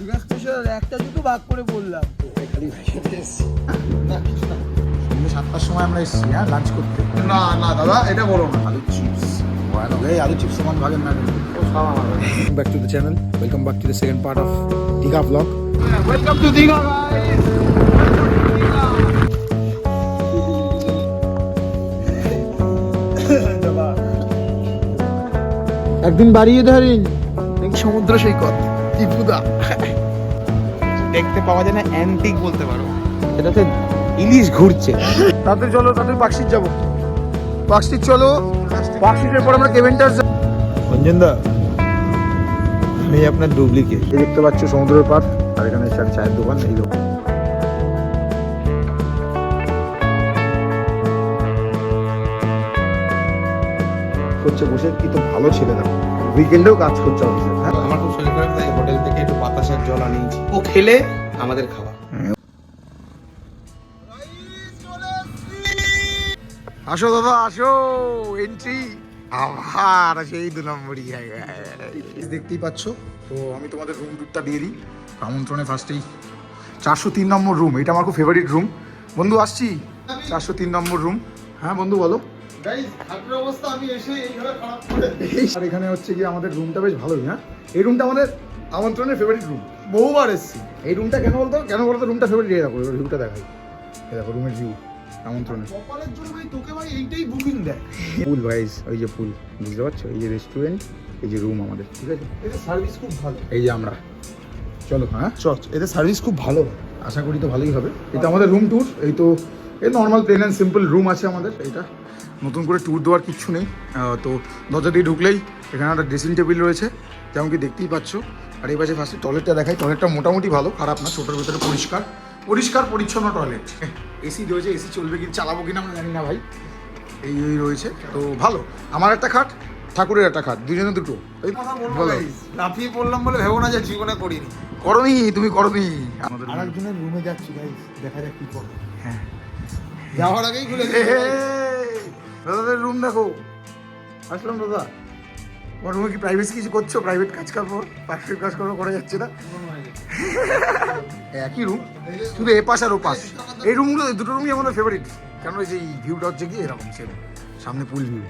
Special একটা জুতো ভাগ করে বললাম খালি না কিছু না। সন্ধ্যে 7টার সময় আমরা এসেছি হ্যাঁ লাঞ্চ করতে। না না দাদা এটা বলো না। আলু চিপস আলু চিপস সমান ভাগের না back to the channel. Welcome back to the second part of Digha blog. Welcome to Digha guys. একদিন বাড়িয়ে ধরিন সমুদ্র সৈকত ত্রিপুরা দেখতে পাওয়া যায় না, অ্যান্টিক বলতে পারো। সেটাতে ইলিশ ঘুরছে। তাড়াতাড়ি চলো, তাড়াতাড়ি পার্কস্ট্রিট যাবো। পার্কস্ট্রিট চলো, পার্কস্ট্রিটের পর আমরা কেভেন্টার্স যাবো। অঞ্জন দা আমি আপনার ডুপ্লিকেট। দেখতে পাচ্ছ সমুদ্রের পার, আর এখানে চায়ের দোকান। এই দোকান করছে বসে, কি তো ভালো ছেলে দেখো, উইকেন্ডেও কাজ করছে অফিসে। হ্যাঁ আমার খুব শরীর খারাপ, তাই হোটেল থেকে একটু বাতাসার জল আনিয়েছি, ও খেলে আমাদের খাওয়া। আসো দাদা আসো, এন্ট্রি আবার সেই 2 নম্বরই জায়গায় দেখতেই পাচ্ছ। তো আমি তোমাদের রুম টুরটা দিয়ে দিই আমন্ত্রণে। ফার্স্টেই 403 নম্বর রুম, এটা আমার খুব ফেভারিট রুম। বন্ধু আসছি 403 নম্বর রুম। হ্যাঁ বন্ধু বলো। আর এখানে হচ্ছে গিয়ে আমাদের রুমটা বেশ ভালোই। হ্যাঁ এই রুমটা আমাদের আমন্ত্রণের ফেভারিট রুম, বহুবার এসেছি। এই রুমটা কেন বলতো রুমটা ফেভারিট? দেখো ভিউটা দেখাই, দেখো রুমের ভিউ আমন্ত্রণে। কপালের জন্য ভাই তোকে ভাই এইটাই বুকিং দেয়। পুল ভাইস, ওই যে পুল, বুঝতে পারছো? এই যে রেস্টুরেন্ট, এই যে রুম আমাদের, ঠিক আছে? এদের সার্ভিস খুব ভালো। এই যে আমরা চলো। হ্যাঁ এদের সার্ভিস খুব ভালো। আশা করি তো ভালোই হবে। এটা আমাদের রুম ট্যুর। এই তো এই normal plain and simple room আছে আমাদের। এইটা নতুন করে ট্যুর দেওয়ার কিচ্ছু নেই। তো দরজা দিয়ে ঢুকলেই এখানে একটা ড্রেসিং টেবিল রয়েছে, যেমন কি দেখতেই পাচ্ছ। আর এই পাশে ফার্স্টে টয়লেটটা দেখাই। টয়লেটটা মোটামুটি ভালো, খারাপ না। ছোটোর ভিতরে পরিষ্কার পরিচ্ছন্ন টয়লেট। এসি রয়েছে, এসি চলবে কি চালাবো কিনা আমরা জানি না ভাই। এই রয়েছে তো ভালো। আমার একটা খাট, ঠাকুরের একটা খাট, দুজনে দুটো। এই বলো, লাফিয়ে পড়লাম বলে ভেবো না যে জীবনে করিনি। করনি তুমি, করনি। আরেকজনের রুমে যাচ্ছি গাইস, দেখা যাক কি করবে। হ্যাঁ যাওয়ার আগেই খুলে দাদাদের রুম দেখো। আসলাম দাদা, তোমার রুমে কি প্রাইভেসি কিছু করছো? প্রাইভেট কাজ করবো, পার্সোনাল কাজ করবো, করা যাচ্ছে না। একই রুম, শুধু এ পাশ আর ও পাশ। এই রুমগুলো, দুটো রুমই আমাদের ফেভারিট। কেন যে এই ভিউটা হচ্ছে কি এরকম, সেম সামনে পুল ভিউ,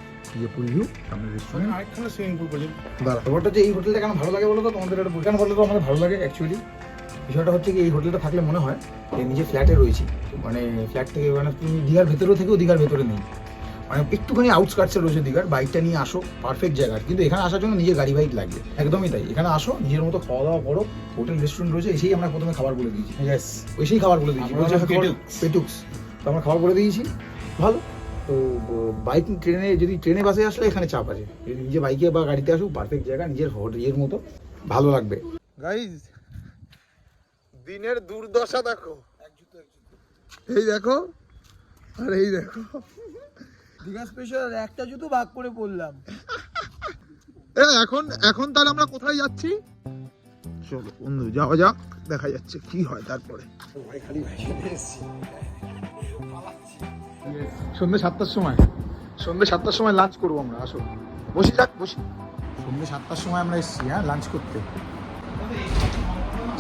পুল ভিউ সামনে রেস্টুরেন্ট, আরেকখানে সুইমিং পুল বলি। দাদা তোমারটা যে এই হোটেলটা কেন ভালো লাগে বলো তো? তোমাদের একটা কেন বললে তো আমাদের ভালো লাগে অ্যাকচুয়ালি। বিষয়টা হচ্ছে কি, এই হোটেলটা থাকলে মনে হয় যে নিজে ফ্ল্যাটে রয়েছি। মানে ফ্ল্যাট থেকে, মানে তুমি দীঘার ভেতরেও থেকেও দীঘার ভেতরে নেই, মানে একটুখানি আউটস্কার্টসে রয়েছে দীঘার। বাইকটা নিয়ে আসো, পারফেক্ট জায়গা। কিন্তু এখানে আসার জন্য নিজের গাড়ি বাইক লাগবে, একদমই তাই। এখানে আসো, নিজের মতো খাওয়া দাওয়া করো। হোটেল রেস্টুরেন্ট রয়েছে, এসেই আমরা প্রথমে খাবার বলে দিয়েছি। ইয়েস, এসেই খাবার বলে দিয়েছি, পেটুক্স। তো আমরা খাবার বলে দিয়েছি, ভালো। তো বাইক ট্রেনে বাসে আসলে এখানে চাপ আছে। যদি নিজে বাইকে বা গাড়িতে আসো, পারফেক্ট জায়গা, নিজের হোটেলের মতো, ভালো লাগবে। গাইস দিনের দুর্দশা দেখো। এই দেখো, আর এই দেখো, দীঘা স্পেশাল একটা জুতো ভাগ করে পড়লাম। এখন তাহলে আমরা কোথায় যাচ্ছি? চলো বন্ধু যাওয়া যাক, দেখা যাচ্ছে কি হয় তারপরে। সন্ধ্যে 7টার সময় লাঞ্চ করবো আমরা। আসো বসি সন্ধ্যে 7টার সময় আমরা এসেছি হ্যাঁ লাঞ্চ করতে।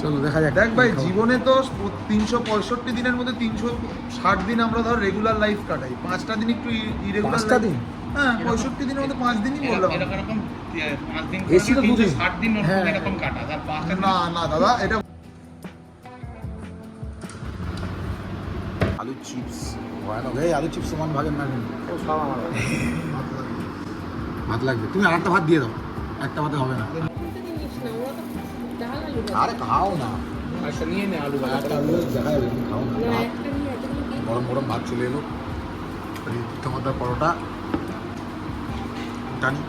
চলো দেখা যাক। দেখ ভাই, জীবনে তো 365 দিনের মধ্যে 360 দিন আমরা ধর রেগুলার লাইফ কাটাই। 5টা দিন একটু ইরেগুলার। 5টা দিন? হ্যাঁ, 65 দিনের মধ্যে 5 দিনই বললাম। এরকম 5 দিন এসি তো 2 দিন। 60 দিন হ্যাঁ। এরকম কাটা, তার 5টা না না দাদা, এটা আলু চিপস ভয়ানক। এই আলু চিপস সমান ভাগের না কিন্তু ভাত লাগবে। তুমি আর একটা ভাত দিয়ে দাও, একটা ভাতে হবে না। আরে খাও না, আচ্ছা নিয়ে নে আলু একটা আলু দেখা যাবে, তুমি খাও না। ভাত, গরম গরম ভাত চলে এলো। তোমাদের পরোটা টানি,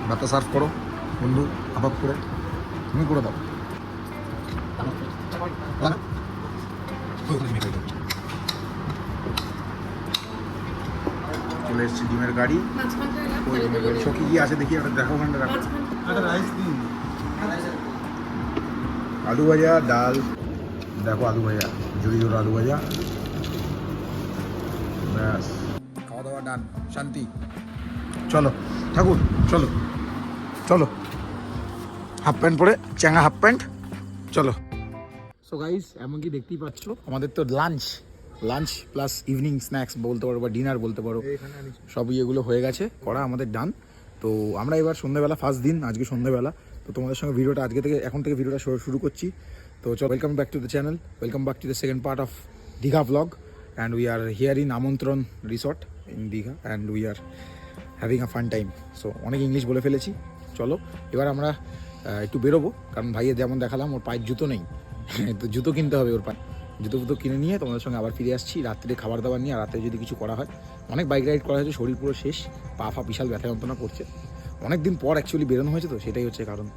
ভাতটা সার্ভ করো বন্ধু, আপাত করে তুমি করে দাও। চলে এসছে ডিমের গাড়ি। ওই ডিমের গাড়ি সকি কি আছে দেখি, ওটা দেখো, ওখানটা রাখো। একটা রাইস দিন। আলু ভাজা, ডাল, দেখো আলু ভাজা, জোড়ি জোড় আলু ভাজা, ব্যাস খাওয়া দাওয়া ডান, শান্তি। চলো ঠাকুর, চলো হাফ প্যান্ট পরে, চ্যাঙা হাফ প্যান্ট, চলো। সো গাইস, এমনকি দেখতেই পাচ্ছ আমাদের তো লাঞ্চ প্লাস ইভিনিং স্ন্যাক্স বলতে পারো বা ডিনার বলতে পারো, সবই এগুলো হয়ে গেছে করা, আমাদের ডান। তো আমরা এবার সন্ধ্যাবেলা, ফার্স্ট দিন আজকে সন্ধ্যাবেলা, তো তোমাদের সঙ্গে ভিডিওটা এখন থেকে ভিডিওটা শুরু করছি। তো চলো, welcome back to the channel, welcome back to the second part of Digha blog, and we are here in Amantran resort in Digha, and we are having a fun time. So অনেক ইংলিশ বলে ফেলেছি, চলো এবার আমরা একটু বেরোবো, কারণ ভাইয়ের যেমন দেখালাম ওর পায়ের জুতো নেই, তো জুতো কিনতে হবে ওর পায়ে, জুতো কিনে নিয়ে তোমাদের সঙ্গে আবার ফিরে আসছি রাত্রে খাবার দাবার নিয়ে। আর রাত্রে যদি কিছু করা হয়, অনেক বাইক রাইড করা হয়েছে, শরীর পুরো শেষ, পা বিশাল ব্যথা যন্ত্রণা করছে, অনেক দিন পর অ্যাকচুয়ালি বেরোনো হয়েছে, তো সেটাই হচ্ছে কারণ।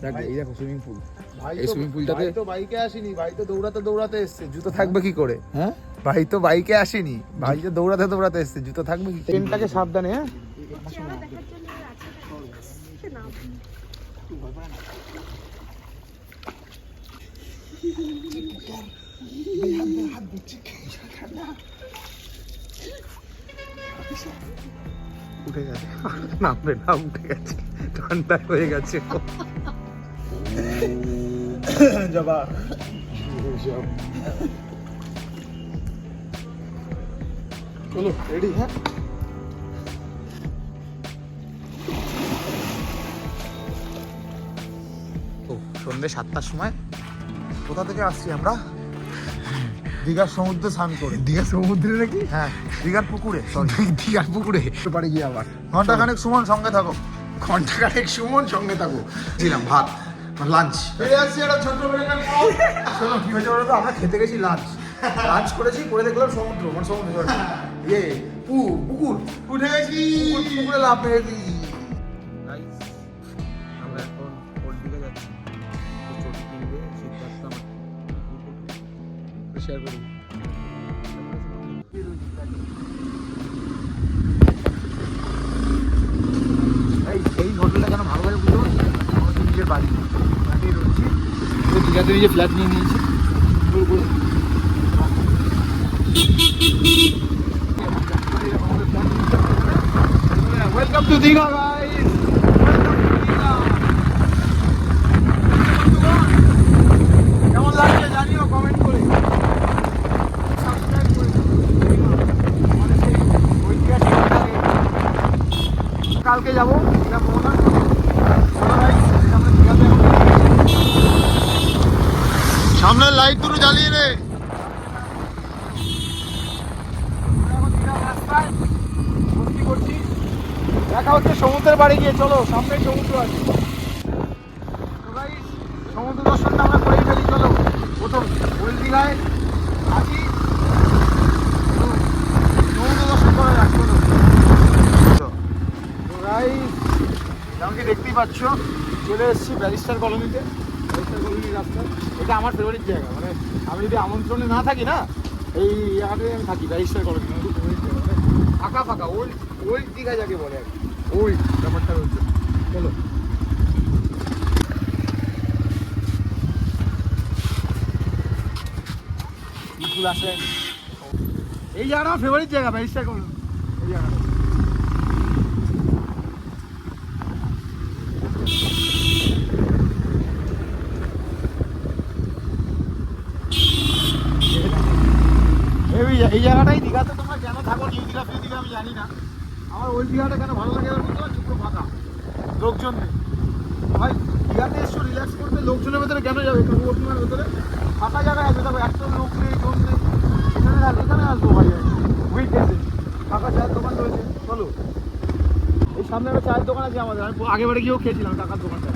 দেখ এই দেখো সুইমিং পুল, এই সুইমিং পুলটাতে তো বাইকে আসেনি, ভাই তো দৌড়াতে এসছে, জুতো থাকবে কি করে? হ্যাঁ ভাই তো বাইকে আসেনি, ভাই তো দৌড়াতে এসছে, জুতো থাকবে কি? ট্রেনটাকে সাবধানে, হ্যাঁ উঠে গেছে, নামবে না, উঠে গেছে, ঠান্ডা হয়ে গেছে। যাবা চলো রেডি, হ্যাঁ তো সন্ধ্যে 7টার সময় কোথা থেকে আসছি আমরা? দীঘার সমুদ্রে স্নান করে। দীঘার সমুদ্রে নাকি? হ্যাঁ, দীঘার পুকুরে, দীঘার পুকুরে পারে গিয়ে আবার ঘন্টাখানেক সুমন সঙ্গে থাকো। ঘন্টাখানেক সুমন সঙ্গে থাকো, ছিলাম ভাত লাঞ্চ। ফিরে আসছি একটা ছোট্ট ব্রেকের পর। শোনো কি হয়েছে বলো তো, আমরা খেতে গেছি লাঞ্চ করেছি, করে দেখলাম সমুদ্র, মানে সমুদ্র sorry, ইয়ে পুকুর, উঠে গেছি। পুকুরে লাভ পেয়েছি। আমরা এখন ওল্ড দিকে যাচ্ছি, চটি কিনবে সিদ্ধার্থ আমার শেয়ার করবো। এই হোটেলটা কেন ভালো ভাবে বুঝতে পারছি, আমাদের নিজের বাড়ি, ফ্ল্যাটেই রয়েছি, তো দীঘাতে নিজে ফ্ল্যাট নিয়ে নিয়েছি। ওয়েলকাম টু দীঘা গাইস, কেমন লাগছে জানিও কমেন্ট করে, সাবস্ক্রাইব করে কালকে যাবো দীঘা ভ্রমণ। সামনের লাইট দুটো জ্বালিয়ে নে। দেখা হচ্ছে সমুদ্রের বাড়ি গিয়ে, চলো সামনে সমুদ্র আছে। সমুদ্র দর্শনটা আমরা করেই ফেলি, চলো প্রথম ওল্ড দীঘায় আছি, সমুদ্র দর্শন করা যাক, চলো। যেমন কি দেখতেই পাচ্ছ, চলে এসেছি ব্যারিস্টার কলোনিতে, ব্যারিস্টার কলোনির রাস্তা। এটা আমার ফেভারিট জায়গা, মানে আমি যদি আমন্ত্রণে না থাকি না, এই জায়গাটায় আমি থাকি, ব্যারিস্টার কলোনি আমার খুব ফেভারিট জায়গা, মানে ফাঁকা ওল্ড দীঘা যাকে বলে আর কি, ওল্ড ব্যাপারটা রয়েছে। চলো ফুল আসে, এই জায়গাটা আমার ফেভারিট জায়গা, ব্যারিস্টার কলোনি এই জায়গাটা। এই জায়গাটাই দীঘাতে তোমরা কেন থাকো, নিউ দীঘা ফিউ দীঘা আমি জানি না, আমার ওই দীঘাটা কেন ভালো লাগে বুঝতে পারছো, পুরো ফাঁকা, লোকজন নেই ভাই। দীঘাতে এসছো রিল্যাক্স করতে, লোকজনের ভেতরে কেন যাবে, পূর্ণিমার ভেতরে ফাঁকা জায়গায় আছে, দেখো একটা লোক নেই, জন নেই, এখানে আসবো ভাই, উইকডেজে ফাঁকা চায়ের দোকান রয়েছে, চলো। এই সামনে একটা চায়ের দোকান আছে আমাদের, আমি আগেবারে গিয়েও খেয়েছিলাম টাকার দোকানটা,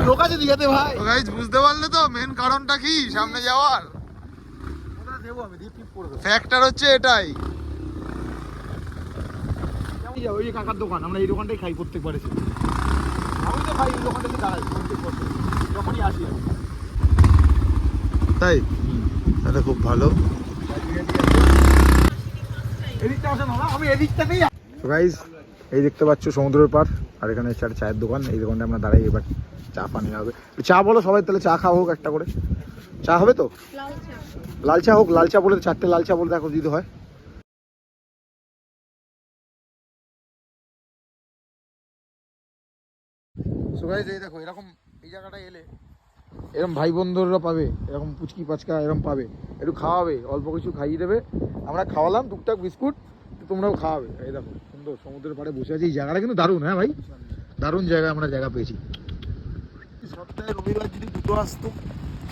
লোক আছে দীঘাতে ভাই। গাইস বুঝতে পারলে তো মেন কারণটা কি সামনে যাওয়ার? দেবো আমি দিয়ে টিপ করে দেবো, ফ্যাক্টর হচ্ছে এটাই। ওই যে কাকার দোকান, আমরা এই দোকানটাই খাই প্রত্যেকবার এসে, আমি তো খাই এই দোকানটাতে দাঁড়াই প্রত্যেক বছর যখনই আসি আমি। তাই তাহলে খুব ভালো। এদিকটা আসে না, আমি এদিকটাতেই। তো গাইস, এই দেখতে পাচ্ছ সমুদ্রের পার, আর এখানে হচ্ছে একটা চায়ের দোকান, এই দোকানটা আমরা দাঁড়াই, এবার চা পানি হবে। চা বলো সবাই, তাহলে চা খাওয়া হোক একটা করে, চা হবে তো? লাল চা হোক, লাল চা বলে 4টে লাল চা বলে দেখো যদি হয়। সো গাইস এই দেখো, এরকম এই জায়গাটা এলে এরকম ভাই বন্ধুরা পাবে, এরকম পুচকি পাচকা এরকম পাবে, একটু খাওয়াবে, অল্প কিছু খাইয়ে দেবে, আমরা খাওয়ালাম টুকটাক বিস্কুট, তো তোমরাও খাওয়াবে। এই দেখো সুন্দর সমুদ্রের পাড়ে বসে আছি, এই জায়গাটা কিন্তু দারুণ। হ্যাঁ ভাই, দারুণ জায়গা, আমরা জায়গা পেয়েছি। সপ্তাহে রবিবার যদি দুটো আসতো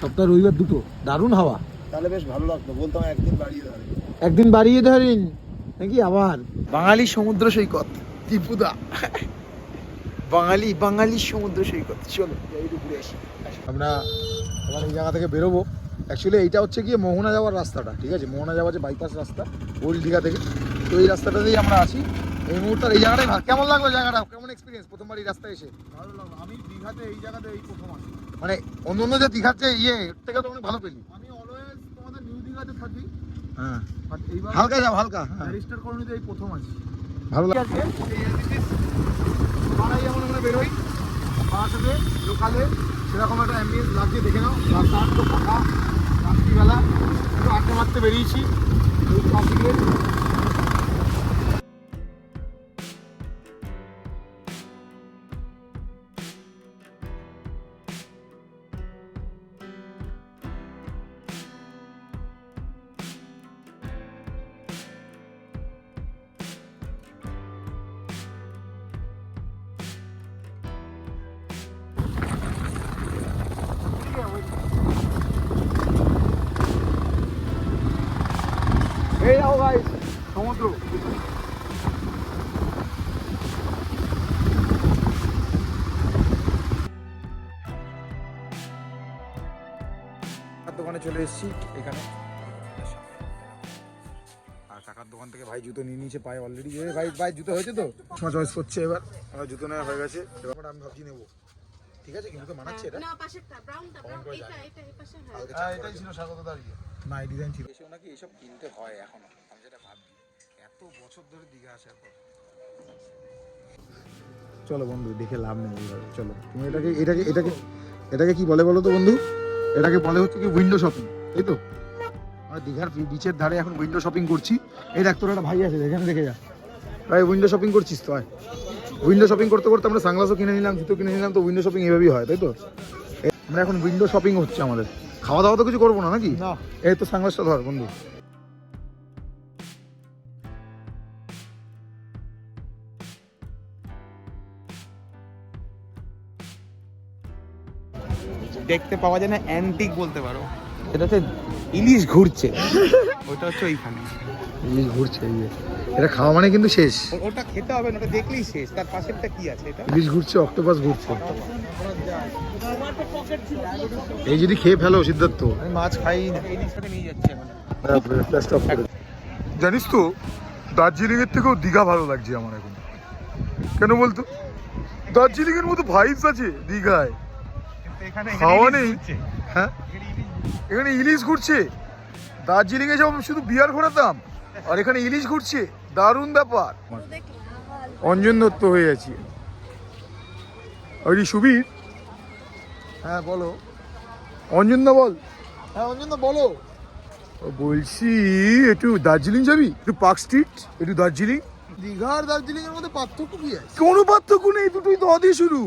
সপ্তাহে রবিবার দুটো, দারুণ হাওয়া। তাহলে বেশ ভালো লাগতো, বলতাম একদিন বাড়িয়ে ধরে। একদিন বাড়িয়ে ধরেন নাকি আবার। বাঙালি সমুদ্র সৈকত টিপুদা, বাঙালি সমুদ্র সৈকত। চলো একটু ঘুরে আসি। আমরা এবার এই জায়গা থেকে বেরোবো। অ্যাকচুয়ালি এইটা হচ্ছে গিয়ে মোহনা যাওয়ার রাস্তাটা, ঠিক আছে? মোহনা যাওয়ার যে বাইপাস রাস্তা ওল্ড দীঘা থেকে, তো এই রাস্তাটা দিয়েই আমরা আছি এই মুহূর্তে। এই জায়গাটাই কেমন লাগলো? জায়গাটা কেমন এক্সপিরিয়েন্স প্রথমবার এই রাস্তায় এসে? ভালো লাগলো। আমি দীঘাতে এই জায়গাতে এই প্রথম আসি। মানে অন্য অন্য যে দীঘার যে ইয়ে থেকে তো অনেক ভালো পেলি। আমি অলওয়েজ তোমাদের নিউ দীঘাতে থাকি, হ্যাঁ, বাট এইবার হালকা যাও হালকা। হ্যাঁ, ব্যারিস্টার কলোনিতে এই প্রথম আসি। ভালো লাগে। পাড়াই যেমন আমরা বেরোই পাড়াতে লোকালে, সেরকম একটা অ্যাম্বিয়েন্স লাগছে। দেখে নাও রাস্তাঘাট তো ফাঁকা, রাত্রিবেলা একটু আড্ডা মারতে বেরিয়েছি এই ট্রাফিকে। এই নাও গাইস সমুদ্র। দোকানে চলে এসেছি এখানে, আর কাকার দোকান থেকে ভাই জুতো নিয়ে নিয়েছে পায়ে অলরেডি। ভাই ভাই জুতো হয়েছে তো, সময় চয়েস করছে। এবার আমার জুতো নেওয়া হয়ে গেছে, এবার আমি ভাবছি নেবো। ঠিক আছে, কিন্তু তো মানাচ্ছে এটা। না পাশেরটা ব্রাউনটা এটা এই পাশে হ্যাঁ। হ্যাঁ, এটাই ছিল স্বাগত দাঁড়িয়ে। না এই ডিজাইন ছিল। এসেও নাকি এসব কিনতে হয় এখনো, আমি যেটা ভাবছি এত বছর ধরে দীঘা আসার পর। চলো বন্ধু, দেখে লাভ নেই এইভাবে। চলো তুমি এটাকে কি বলে বলো তো বন্ধু? এটাকে বলে হচ্ছে কি উইন্ডো শপিং, তাই তো? আমরা দীঘার বিচের ধারে এখন উইন্ডো শপিং করছি। এই দেখ তোর একটা ভাই আছে, এখানে দেখে যা ভাই। উইন্ডো শপিং করছিস তো? হয় উইন্ডো শপিং করতে করতে আমরা সানগ্লাসও কিনে নিলাম, জুতো কিনে নিলাম। তো উইন্ডো শপিং এভাবেই হয়, তাই তো? আমরা এখন উইন্ডো শপিং হচ্ছে আমাদের। খাওয়া দাওয়া তো কিছু করবো না নাকি? না, এই তো সানগ্লাসটা ধর বন্ধু। দেখতে পাওয়া যায় না, অ্যান্টিক বলতে পারো। এটা হচ্ছে ইলিশ ঘুরছে, ওটা হচ্ছে ওইখানে ইলিশ ঘুরছে। এটা খাওয়া মানে কিন্তু শেষ। ওটা খেতে হবে না, ওটা দেখলেই শেষ। তার পাশেরটা কি আছে? এটা ইলিশ ঘুরছে, অক্টোপাস ঘুরছে। এই যদি খেয়ে ফেলো সিদ্ধার্থ, আমি মাছ খাই না, ইলিশটা নিয়ে যাচ্ছে মানে। জানিস তো দার্জিলিং এর থেকেও দীঘা ভালো লাগছে আমার এখন। কেন বলতো? দার্জিলিং এর মতো ভাইবস আছে দীঘায়, খাওয়া নেই। হ্যাঁ, এখানে ইলিশ ঘুরছে। দার্জিলিং এ সব শুধু বিয়ার ঘোরাতাম, আর এখানে ইলিশ ঘুরছে, দারুণ ব্যাপার। অঞ্জন দত্ত হয়ে যাচ্ছি। ওই সুবীর, হ্যাঁ বলো। অঞ্জন দা বল। হ্যাঁ অঞ্জন দা বলো। বলছি একটু দার্জিলিং যাবি? একটু পার্ক স্ট্রিট, একটু দার্জিলিং। দীঘা আর দার্জিলিং এর মধ্যে পার্থক্য কি আছে? কোনো পার্থক্য নেই, দুটোই তো দিয়ে শুরু।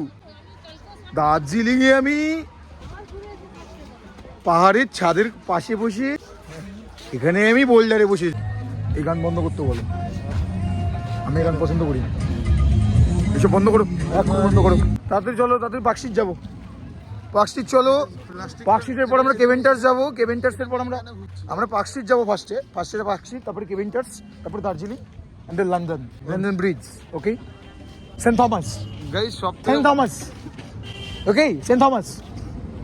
দার্জিলিং এ আমি পাহাড়ের ছাদের পাশে বসে, এখানে আমি বোল্ডারে বসে। এই গান বন্ধ করতে বলো, আমি এই গান পছন্দ করি না। এসব বন্ধ করো, এখন বন্ধ করো। তাড়াতাড়ি চলো, তাড়াতাড়ি পার্ক স্ট্রিট যাবো। পার্ক স্ট্রিট চলো। পার্ক স্ট্রিটের পর আমরা কেভেন্টার্স যাবো। কেভেন্টার্সের পর আমরা পার্ক স্ট্রিট যাবো। ফার্স্টে পার্ক স্ট্রিট, তারপরে কেভেন্টার্স, তারপরে Darjeeling, and then London Bridge. Okay, Saint Thomas. Guys সব Saint Thomas, okay, Saint Thomas.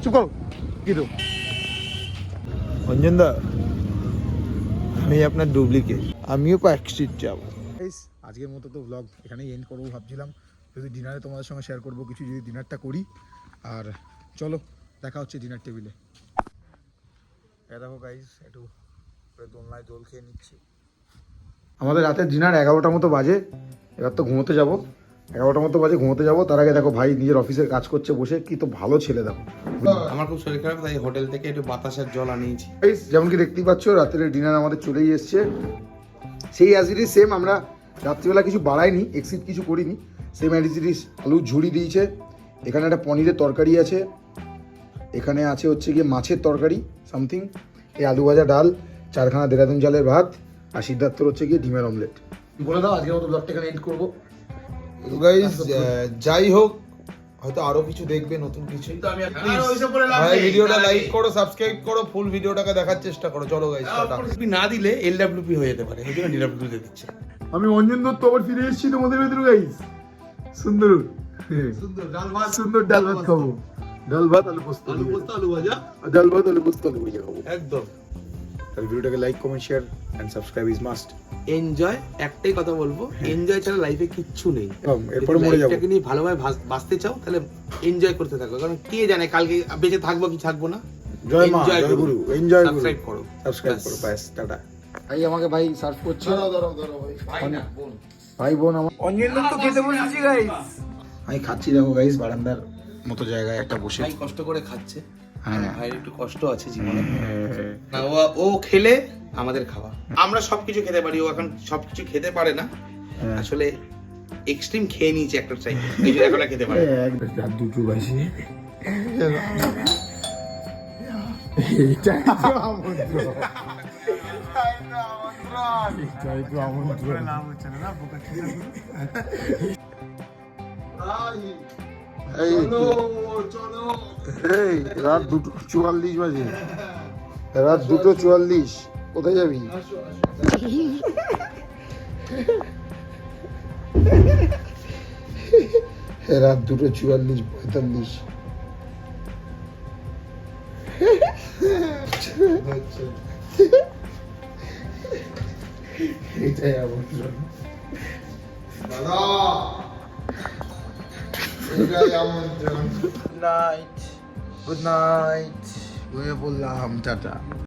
চুপ করো, কি তো অঞ্জন দা, আমি আপনার ডুপ্লিকেট, আমিও পার্ক স্ট্রিট যাবো। আজকের মতো তো ব্লগ এখানেই এন্ড করবো ভাবছিলাম। যদি ডিনারে তোমাদের সঙ্গে শেয়ার করবো কিছু, যদি ডিনারটা করি। আর চলো দেখা হচ্ছে ডিনার টেবিলে। দেখো গাইস, একটু দোলনায় দোল খেয়ে নিচ্ছি। আমাদের রাতের ডিনার 11টার মতো বাজে। এবার তো ঘুমোতে যাবো। 11টার মতো বাজে, ঘুমোতে যাবো। তার আগে দেখো ভাই নিজের অফিসের কাজ করছে বসে, কি তো ভালো ছেলে দেখো। আমার খুব শরীর খারাপ, তাই হোটেল থেকে একটু বাতাসের জল আনিয়েছি। যেমন কি দেখতেই পাচ্ছ, রাতের ডিনার আমাদের চলেই এসছে। সেই অ্যাজ ইট ইজ সেম। আমরা রাত্রিবেলা কিছু বাড়াইনি, এক্সিট কিছু করিনি। Same as it is. আলু ঝুড়ি দিয়েছে, এখানে একটা পনিরের তরকারি আছে, এখানে আছে হচ্ছে গিয়ে মাছের তরকারি সামথিং, এই আলু ভাজা, ডাল, 4খানা দেরাদুন চালের ভাত, আর সিদ্ধার্থর হচ্ছে গিয়ে ডিমের অমলেট। বলে দাও আজকের মতো ব্লগটা এখানে এন্ড করবো। তো গাইস যাই হোক, হয়তো আরো কিছু দেখবে, নতুন কিছু। ভাই ভিডিওটা লাইক করো, সাবস্ক্রাইব করো, ফুল ভিডিওটাকে দেখার চেষ্টা করো। চলো গাইস, টাটা। LWP না দিলে LWP হয়ে যেতে পারে, এই জন্য DWP দিয়ে দিচ্ছে। আমি অঞ্জন দত্ত আবার ফিরে এসেছি তোমাদের ভেতরে গাইস। সুন্দর সুন্দর ডাল ভাত, সুন্দর ডাল ভাত খাবো, ডাল ভাত আলু পোস্ত, আলু পোস্ত, আলু ভাজা, ডাল ভাত আলু পোস্ত আলু ভাজা খাবো। একদম। তাহলে ভিডিওটাকে like, comment, share and subscribe is must. Enjoy, একটাই কথা বলবো, এনজয় ছাড়া লাইফে কিচ্ছু নেই। এরপরে মরে যাবো। লাইফটাকে নিয়ে ভালোভাবে বাঁচতে চাও তাহলে এনজয় করতে থাকো, কারণ কে জানে কালকে বেঁচে থাকবো কি থাকবো না। জয় মা, Enjoy জয় করো। গুরু, এনজয় করো, সাবস্ক্রাইব করো, সাবস্ক্রাইব করো, ব্যাস টাটা। ভাই আমাকে ভাই সার্ভ করছে, ধরো ভাই। ভাই বোন আমার। অঞ্জন তো খেতে বসেছি গাইস। আমি খাচ্ছি দেখো গাইস, বারান্দার মতো জায়গায় একটা বসে। ভাই কষ্ট করে খাচ্ছে, হ্যাঁ। ভাইয়ের একটু কষ্ট আছে জীবনে। না ও খেলে আমাদের খাওয়া, আমরা সবকিছু খেতে পারি, ও এখন সবকিছু খেতে পারে না। হ্যাঁ। আসলে এক্সট্রিম খেয়ে নিয়েছে একটা টাইম, এই জন্য এখন আর খেতে পারে না। রাত দুটো বাজে, এইটাই তো আমন্ত্রণ, এইটাই তো আমন্ত্রণ। এই চলো। এই রাত 2:44 বাজে, রাত 2:44, কোথায় যাবি? আসো। রাত 2:44-45। এটাই আমন্ত্রণ। দাদা, এটাই আমন্ত্রণ। নাইট, গুড নাইট, ঘুমিয়ে পড়লাম, টাটা।